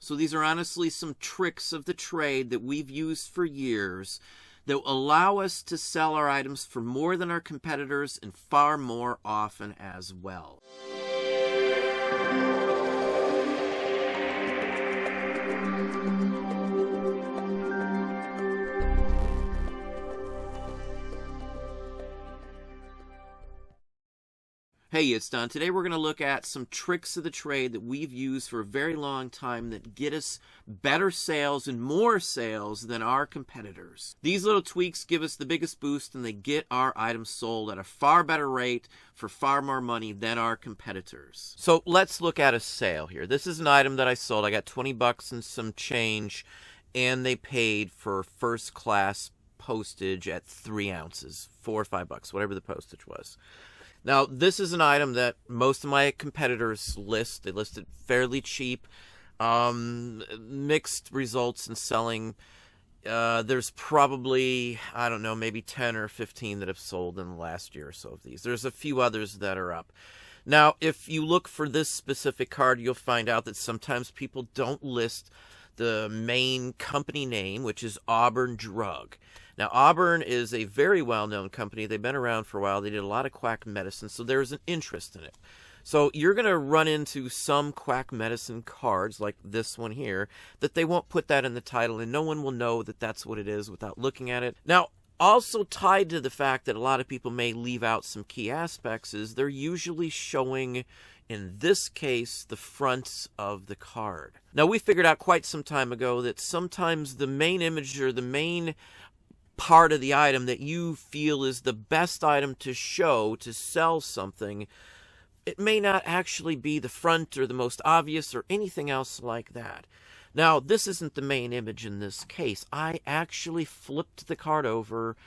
So these are honestly some tricks of the trade that we've used for years that will allow us to sell our items for more than our competitors and far more often as well. Hey, it's Don. Today we're going to look at some tricks of the trade that we've used for a very long time that get us better sales and more sales than our competitors. These little tweaks give us the biggest boost and they get our items sold at a far better rate for far more money than our competitors. So let's look at a sale here. This is an item that I sold. I got 20 bucks and some change, and they paid for first class postage at 3 ounces, 4 or 5 bucks, whatever the postage was. Now, this is an item that most of my competitors list. They list it fairly cheap. Mixed results in selling. There's probably, I don't know, maybe 10 or 15 that have sold in the last year or so of these. There's a few others that are up. Now, if you look for this specific card, you'll find out that sometimes people don't list the main company name, which is Auburn Drug. Now, Auburn is a very well-known company. They've been around for a while. They did a lot of quack medicine, so there's an interest in it. So you're going to run into some quack medicine cards, like this one here, that they won't put that in the title, and no one will know that that's what it is without looking at it. Now, also tied to the fact that a lot of people may leave out some key aspects is they're usually showing, in this case, the fronts of the card. Now, we figured out quite some time ago that sometimes the main image or the main part of the item that you feel is the best item to show to sell something, it may not actually be the front or the most obvious or anything else like that. Now, this isn't the main image in this case. I actually flipped the card over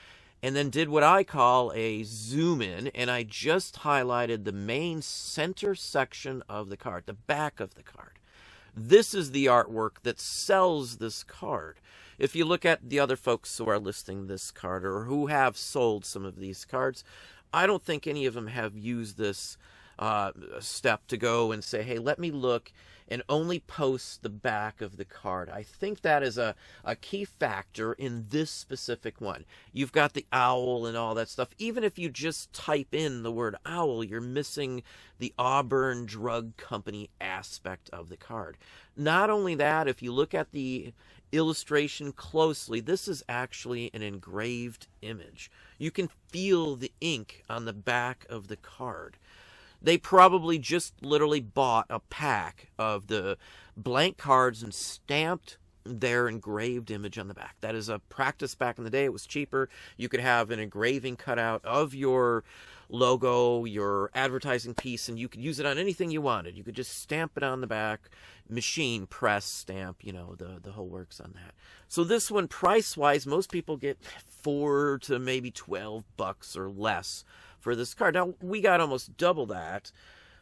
and then did what I call a zoom in, and I just highlighted the main center section of the card, the back of the card. This is the artwork that sells this card. If you look at the other folks who are listing this card or who have sold some of these cards, I don't think any of them have used this step to go and say, hey, let me look and only post the back of the card. I think that is a key factor in this specific one. You've got the owl and all that stuff. Even if you just type in the word owl, you're missing the Auburn Drug Company aspect of the card. Not only that, if you look at the illustration closely, this is actually an engraved image. You can feel the ink on the back of the card. They probably just literally bought a pack of the blank cards and stamped their engraved image on the back. That is a practice back in the day. It was cheaper. You could have an engraving cutout of your logo, your advertising piece, and you could use it on anything you wanted. You could just stamp it on the back, machine press stamp, you know, the whole works on that. So this one, price-wise, most people get $4 to maybe $12 or less for this card. Now, we got almost double that,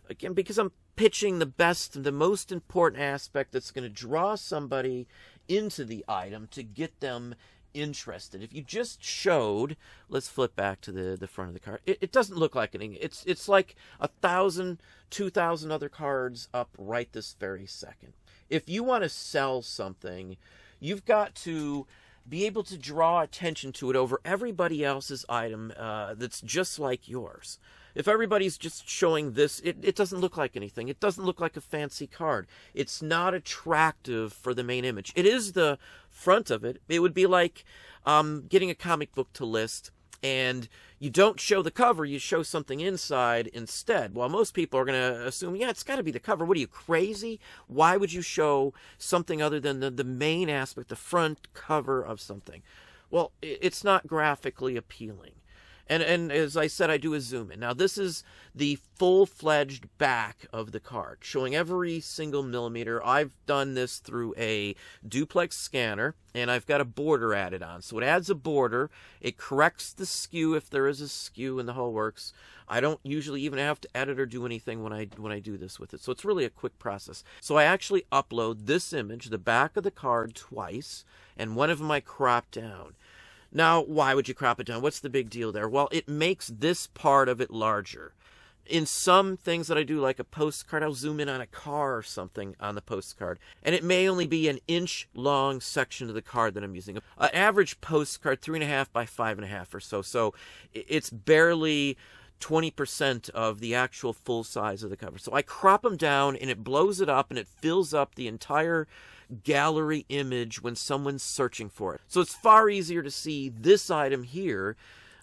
again, because I'm pitching the best and the most important aspect that's going to draw somebody into the item to get them interested. If you just showed, let's flip back to the front of the card, it doesn't look like anything. It's like 1,000, 2,000 other cards up right this very second. If you want to sell something, you've got to be able to draw attention to it over everybody else's item that's just like yours. If everybody's just showing this, it doesn't look like anything. It doesn't look like a fancy card. It's not attractive for the main image. It is the front of it. It would be like getting a comic book to list, and you don't show the cover, you show something inside instead. Well, most people are going to assume, yeah, it's got to be the cover. What are you, crazy? Why would you show something other than the main aspect, the front cover of something? Well, it's not graphically appealing. And as I said, I do a zoom in. Now, this is the full-fledged back of the card, showing every single millimeter. I've done this through a duplex scanner, and I've got a border added on. So it adds a border. It corrects the skew if there is a skew in the whole works. I don't usually even have to edit or do anything when I do this with it. So it's really a quick process. So I actually upload this image, the back of the card, twice, and one of them I crop down. Now, why would you crop it down? What's the big deal there? Well, it makes this part of it larger. In some things that I do, like a postcard, I'll zoom in on a car or something on the postcard, and it may only be an inch long section of the card that I'm using. An average postcard, 3.5 by 5.5 or so. So it's barely 20% of the actual full size of the cover. So I crop them down, and it blows it up, and it fills up the entire gallery image when someone's searching for it. So it's far easier to see this item here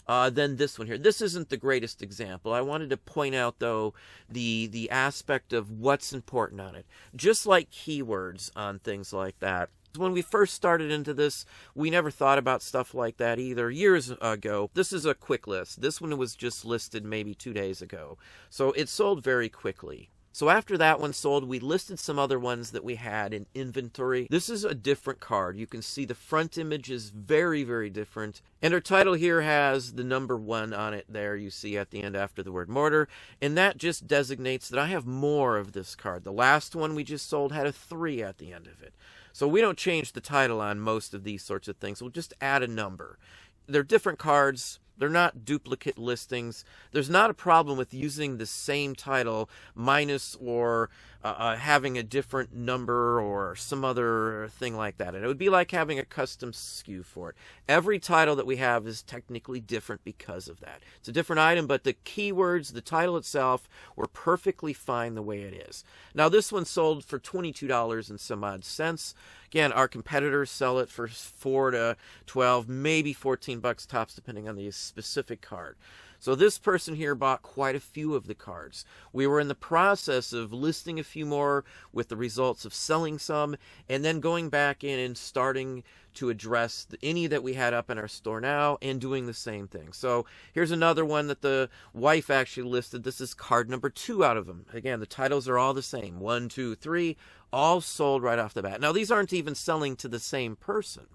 than this one here. This isn't the greatest example. I wanted to point out, though, the aspect of what's important on it. Just like keywords on things like that. When we first started into this, we never thought about stuff like that either. Years ago, this is a quick list. This one was just listed maybe 2 days ago. So it sold very quickly. So after that one sold, we listed some other ones that we had in inventory. This is a different card. You can see the front image is very, very different. And our title here has the number 1 on it there, you see at the end after the word mortar. And that just designates that I have more of this card. The last one we just sold had a 3 at the end of it. So we don't change the title on most of these sorts of things. We'll just add a number. They're different cards. They're not duplicate listings. There's not a problem with using the same title minus or having a different number or some other thing like that. And it would be like having a custom SKU for it. Every title that we have is technically different because of that. It's a different item, but the keywords, the title itself, were perfectly fine the way it is. Now, this one sold for $22 and some odd cents. Again, our competitors sell it for $4 to $12, maybe $14 tops, depending on the specific card. So this person here bought quite a few of the cards. We were in the process of listing a few more with the results of selling some, and then going back in and starting to address any that we had up in our store now and doing the same thing. So here's another one that the wife actually listed. This is card number 2 out of them. Again, the titles are all the same. 1, 2, 3, all sold right off the bat. Now, these aren't even selling to the same person.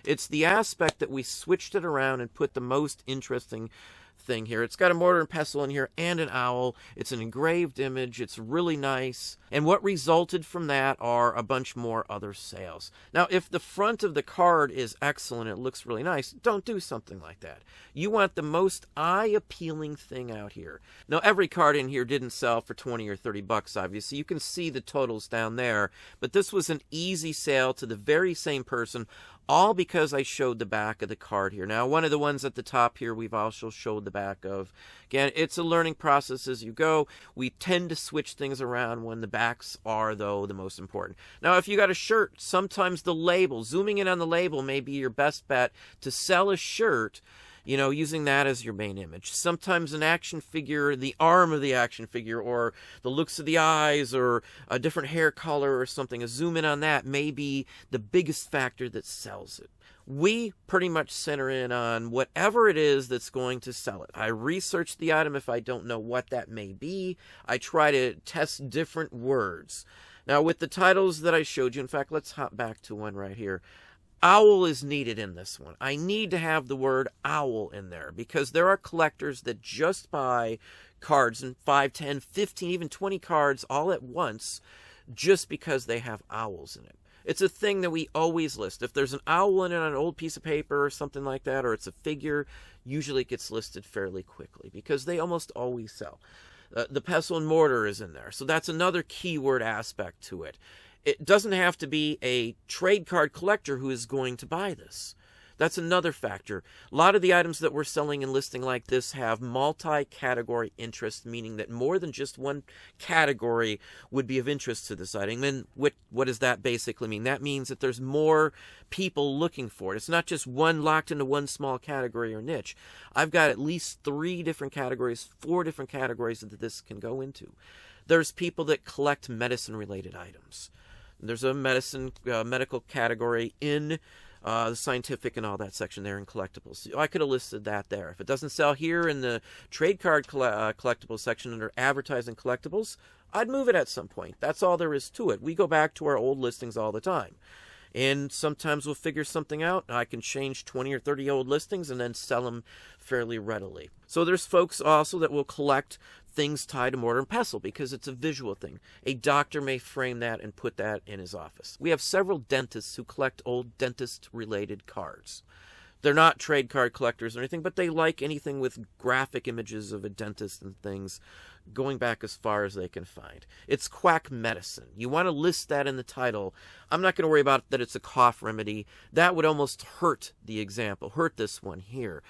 It's the aspect that we switched it around and put the most interesting thing here. It's got a mortar and pestle in here and an owl. It's an engraved image. It's really nice. And what resulted from that are a bunch more other sales. Now, if the front of the card is excellent, it looks really nice, don't do something like that. You want the most eye-appealing thing out here. Now, every card in here didn't sell for 20 or 30 bucks, obviously. You can see the totals down there, but this was an easy sale to the very same person, all because I showed the back of the card here. Now, one of the ones at the top here, we've also showed the back of. Again, it's a learning process as you go. We tend to switch things around when the backs are, though, the most important. Now, if you got a shirt, sometimes the label, zooming in on the label may be your best bet to sell a shirt, you know, using that as your main image. Sometimes an action figure, the arm of the action figure, or the looks of the eyes, or a different hair color or something, a zoom in on that may be the biggest factor that sells it. We pretty much center in on whatever it is that's going to sell it. I research the item if I don't know what that may be. I try to test different words. Now, with the titles that I showed you, in fact, let's hop back to one right here. Owl is needed in this one. I need to have the word owl in there because there are collectors that just buy cards and 5, 10, 15, even 20 cards all at once just because they have owls in it. It's a thing that we always list. If there's an owl in it on an old piece of paper or something like that, or it's a figure, usually it gets listed fairly quickly because they almost always sell. The pestle and mortar is in there. So that's another keyword aspect to it. It doesn't have to be a trade card collector who is going to buy this. That's another factor. A lot of the items that we're selling and listing like this have multi-category interest, meaning that more than just one category would be of interest to this item. And what does that basically mean? That means that there's more people looking for it. It's not just one locked into one small category or niche. I've got at least 3 different categories, 4 different categories that this can go into. There's people that collect medicine-related items. There's a medical category in the scientific and all that section there in collectibles. So I could have listed that there. If it doesn't sell here in the trade card collectibles section under advertising collectibles, I'd move it at some point. That's all there is to it. We go back to our old listings all the time. And sometimes we'll figure something out. I can change 20 or 30 old listings and then sell them fairly readily. So there's folks also that will collect things tied to mortar and pestle because it's a visual thing. A doctor may frame that and put that in his office. We have several dentists who collect old dentist-related cards. They're not trade card collectors or anything, but they like anything with graphic images of a dentist and things going back as far as they can find. It's quack medicine. You want to list that in the title. I'm not going to worry about that it's a cough remedy. That would almost hurt the example, hurt this one here,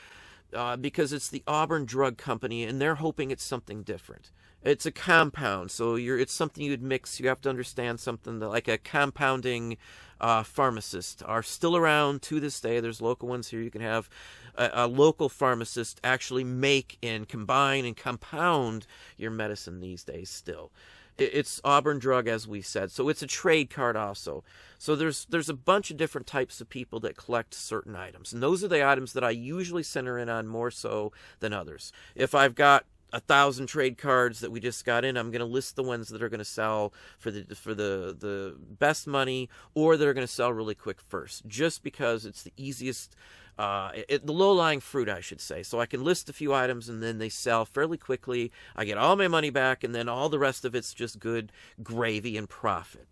because it's the Auburn Drug Company, and they're hoping it's something different. It's a compound, so it's something you'd mix. You have to understand something that, like a compounding pharmacist are still around to this day. There's local ones here. You can have a local pharmacist actually make and combine and compound your medicine these days still. It's Auburn Drug, as we said, so it's a trade card also. So there's a bunch of different types of people that collect certain items, and those are the items that I usually center in on more so than others. If I've got 1,000 trade cards that we just got in, I'm going to list the ones that are going to sell for the best money, or that are going to sell really quick first, just because it's the easiest, the low-lying fruit, I should say. So I can list a few items, and then they sell fairly quickly. I get all my money back, and then all the rest of it's just good gravy and profit.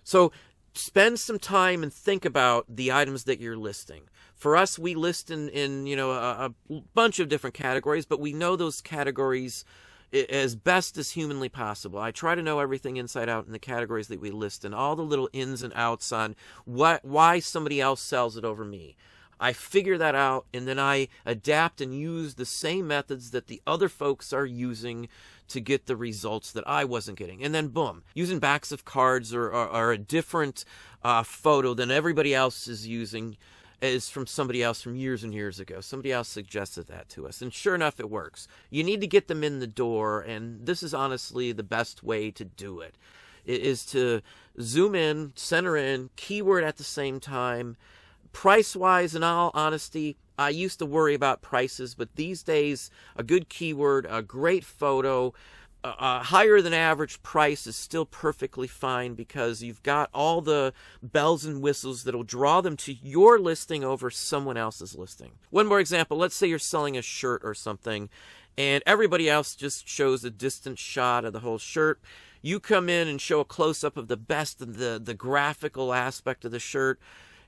So spend some time and think about the items that you're listing. For us, we list in a bunch of different categories, but we know those categories as best as humanly possible. I try to know everything inside out in the categories that we list, and all the little ins and outs on why somebody else sells it over me. I figure that out, and then I adapt and use the same methods that the other folks are using to get the results that I wasn't getting. And then boom, using backs of cards or a different photo than everybody else is using is from somebody else from years and years ago. Somebody else suggested that to us, and sure enough, it works. You need to get them in the door, and this is honestly the best way to do it, is to zoom in, center in, keyword at the same time. Price-wise, in all honesty, I used to worry about prices, but these days, a good keyword, a great photo, a higher than average price is still perfectly fine, because you've got all the bells and whistles that'll draw them to your listing over someone else's listing. One more example. Let's say you're selling a shirt or something, and everybody else just shows a distant shot of the whole shirt. You come in and show a close-up of the best of the graphical aspect of the shirt,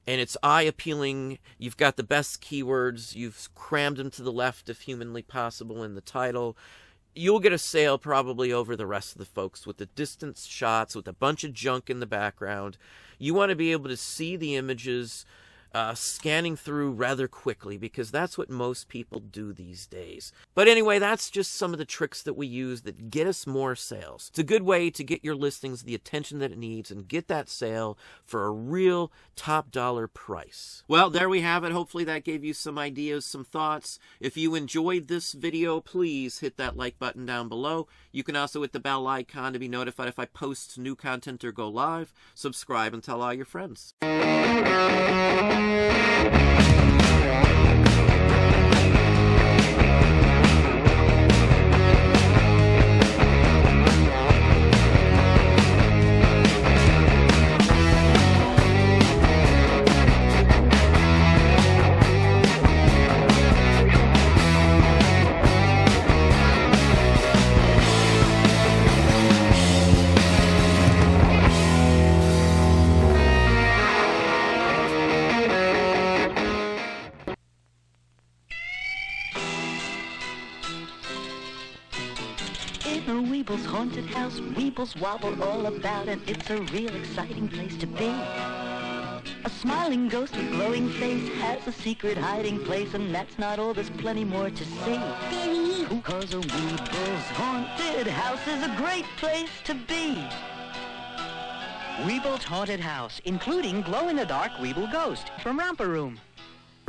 and it's eye-appealing. You've got the best keywords. You've crammed them to the left if humanly possible in the title. You'll get a sale probably over the rest of the folks with the distance shots, with a bunch of junk in the background. You want to be able to see the images scanning through rather quickly, because that's what most people do these days. But anyway, that's just some of the tricks that we use that get us more sales. It's a good way to get your listings the attention that it needs and get that sale for a real top dollar price. Well, there we have it. Hopefully that gave you some ideas, some thoughts. If you enjoyed this video, please hit that like button down below. You can also hit the bell icon to be notified if I post new content or go live. Subscribe and tell all your friends. Weeble's haunted house, Weebles wobble all about, and it's a real exciting place to be. A smiling ghost with glowing face has a secret hiding place, and that's not all, there's plenty more to see. Cause a Weeble's haunted house is a great place to be. Weeble's haunted house, including glow-in-the-dark Weeble ghost from Romper Room.